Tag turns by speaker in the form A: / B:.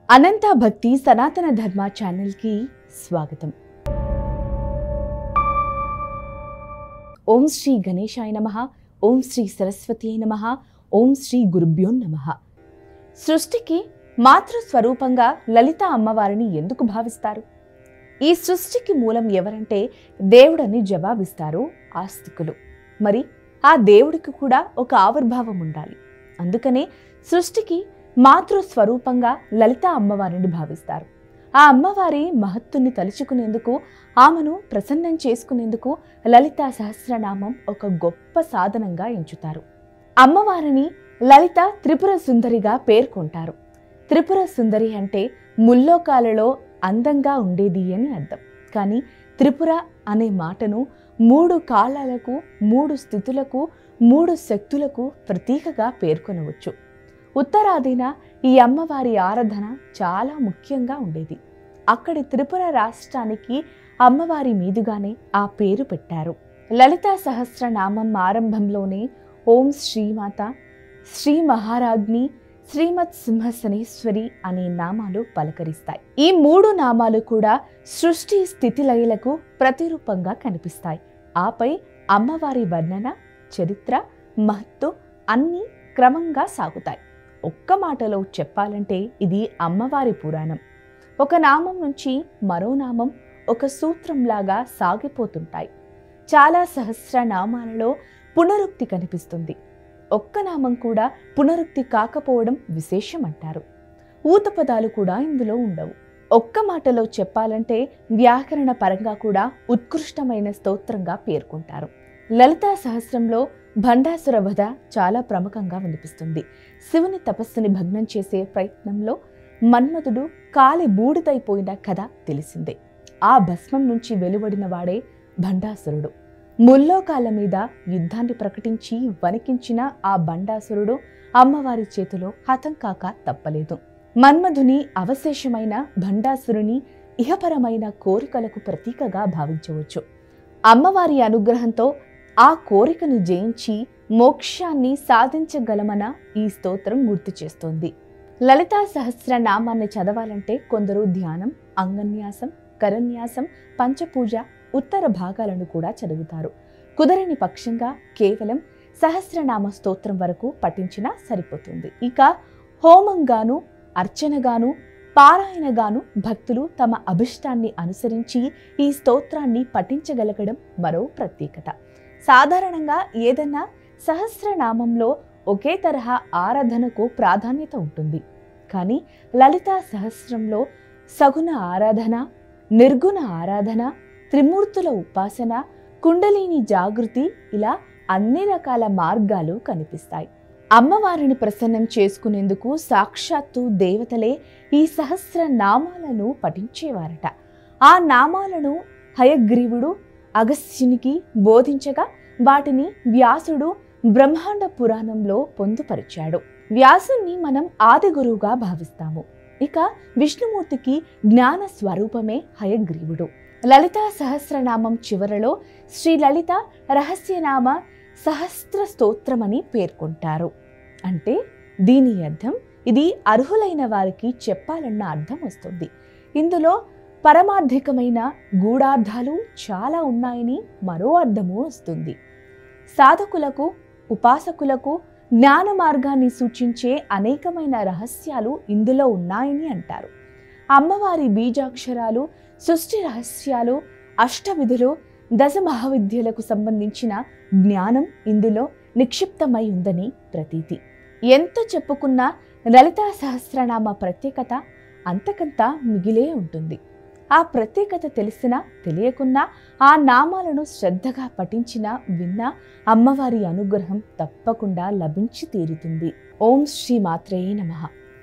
A: అనంత భక్తి సనాతన ధర్మ ఛానల్కి స్వాగతం. ఓం శ్రీ గణేశాయ నమః, ఓం శ్రీ సరస్వతీయై నమః, ఓం శ్రీ గురుభ్యో నమః. సృష్టికి మాతృస్వరూపంగా లలిత అమ్మవారిని ఎందుకు భావిస్తారు? ఈ సృష్టికి మూలం ఎవరంటే దేవుడని జవాబిస్తారు ఆస్తికులు. మరి ఆ దేవుడికి కూడా ఒక ఆవిర్భావం ఉండాలి. అందుకనే సృష్టికి మాతృస్వరూపంగా లలిత అమ్మవారిని భావిస్తారు. ఆ అమ్మవారి మహత్తుని తలుచుకునేందుకు, ఆమెను ప్రసన్నం చేసుకునేందుకు లలితా సహస్రనామం ఒక గొప్ప సాధనంగా ఎంచుతారు. అమ్మవారిని లలిత త్రిపుర సుందరిగా పేర్కొంటారు. త్రిపుర సుందరి అంటే ముల్లోకాలలో అందంగా ఉండేది అని అర్థం. కానీ త్రిపుర అనే మాటను 3 కాలాలకు, 3 స్థితులకు, 3 శక్తులకు ప్రతీకగా పేర్కొనవచ్చు. ఉత్తరాదిన ఈ అమ్మవారి ఆరాధన చాలా ముఖ్యంగా ఉండేది. అక్కడి త్రిపుర రాష్ట్రానికి అమ్మవారి మీదుగానే ఆ పేరు పెట్టారు. లలితా సహస్రనామం ఆరంభంలోనే ఓం శ్రీమాత, శ్రీ మహారాజ్ని, శ్రీమత్ సింహసనేశ్వరి అనే నామాలు పలకరిస్తాయి. ఈ 3 నామాలు కూడా సృష్టి స్థితిలయలకు ప్రతిరూపంగా కనిపిస్తాయి. ఆపై అమ్మవారి వర్ణన, చరిత్ర, మహత్తు అన్నీ క్రమంగా సాగుతాయి. ఒక్క మాటలో చెప్పాలంటే ఇది అమ్మవారి పురాణం. ఒక నామం నుంచి మరో నామం ఒక సూత్రంలాగా సాగిపోతుంటాయి. చాలా సహస్రనామాలలో పునరుక్తి కనిపిస్తుంది. ఒక్క నామం కూడా పునరుక్తి కాకపోవడం విశేషం అంటారు. ఊతపదాలు కూడా ఇందులో ఉండవు. ఒక్క మాటలో చెప్పాలంటే వ్యాకరణ పరంగా కూడా ఉత్కృష్టమైన స్తోత్రంగా పేర్కొంటారు. లలితా సహస్రంలో భండాసుర వధ చాలా ప్రముఖంగా వినిపిస్తుంది. శివుని తపస్సుని భగ్నం చేసే ప్రయత్నంలో మన్మధుడు కాలి బూడిదైపోయిన కథ తెలిసిందే. ఆ భస్మం నుంచి వెలువడిన వాడే భండాసురుడు. ముల్లోకాల మీద యుద్ధాన్ని ప్రకటించి వణికించిన ఆ భండాసురుడు అమ్మవారి చేతిలో హతం కాక తప్పలేదు. మన్మధుని అవశేషమైన భండాసురుని ఇహపరమైన కోరికలకు ప్రతీకగా భావించవచ్చు. అమ్మవారి అనుగ్రహంతో ఆ కోరికను జయించి మోక్షాన్ని సాధించగలమన ఈ స్తోత్రం గుర్తు చేస్తోంది. లలితా సహస్రనామాన్ని చదవాలంటే కొందరు ధ్యానం, అంగన్యాసం, కరన్యాసం, పంచపూజ, ఉత్తర భాగాలను కూడా చదువుతారు. కుదరని పక్షంగా కేవలం సహస్రనామ స్తోత్రం వరకు పఠించినా సరిపోతుంది. ఇక హోమంగాను, అర్చనగాను, పారాయణగాను భక్తులు తమ అభిష్టాన్ని అనుసరించి ఈ స్తోత్రాన్ని పఠించగలగడం మరో ప్రత్యేకత. సాధారణంగా ఏదైనా సహస్రనామంలో ఒకే తరహా ఆరాధనకు ప్రాధాన్యత ఉంటుంది. కానీ లలితా సహస్రంలో సగుణ ఆరాధన, నిర్గుణ ఆరాధన, త్రిమూర్తుల ఉపాసన, కుండలిని జాగృతి ఇలా అన్ని రకాల మార్గాలు కనిపిస్తాయి. అమ్మవారిని ప్రసన్నం చేసుకునేందుకు సాక్షాత్తు దేవతలే ఈ సహస్ర నామాలను పఠించేవారట. ఆ నామాలను హయగ్రీవుడు అగస్త్యునికి బోధించగా వాటిని వ్యాసుడు బ్రహ్మాండ పురాణంలో పొందుపరిచాడు. వ్యాసుని మనం ఆది గురువుగా భావిస్తాము. ఇక విష్ణుమూర్తికి జ్ఞాన స్వరూపమే హయగ్రీవుడు. లలితా సహస్రనామం చివరలో శ్రీ లలిత రహస్యనామ సహస్ర స్తోత్రమని పేర్కొంటారు. అంటే దీని అర్థం ఇది అర్హులైన వారికి చెప్పాలన్న అర్థం వస్తుంది. ఇందులో పరమార్థికమైన గూఢార్థాలు చాలా ఉన్నాయని మరో అర్థము వస్తుంది. సాధకులకు, ఉపాసకులకు జ్ఞాన మార్గాన్ని సూచించే అనేకమైన రహస్యాలు ఇందులో ఉన్నాయని అంటారు. అమ్మవారి బీజాక్షరాలు, సృష్టి రహస్యాలు, అష్టవిధులు, 10 మహావిద్యలకు సంబంధించిన జ్ఞానం ఇందులో నిక్షిప్తమై ఉందని ప్రతీతి. ఎంత చెప్పుకున్నా లలితా సహస్రనామ ప్రత్యేకత అంతకంత మిగిలే ఉంటుంది. ఆ ప్రత్యేకత తెలిసినా తెలియకున్నా ఆ నామాలను శ్రద్ధగా పఠించినా విన్నా అమ్మవారి అనుగ్రహం తప్పకుండా లభించి తీరుతుంది. ఓం శ్రీ మాత్రేయే నమః.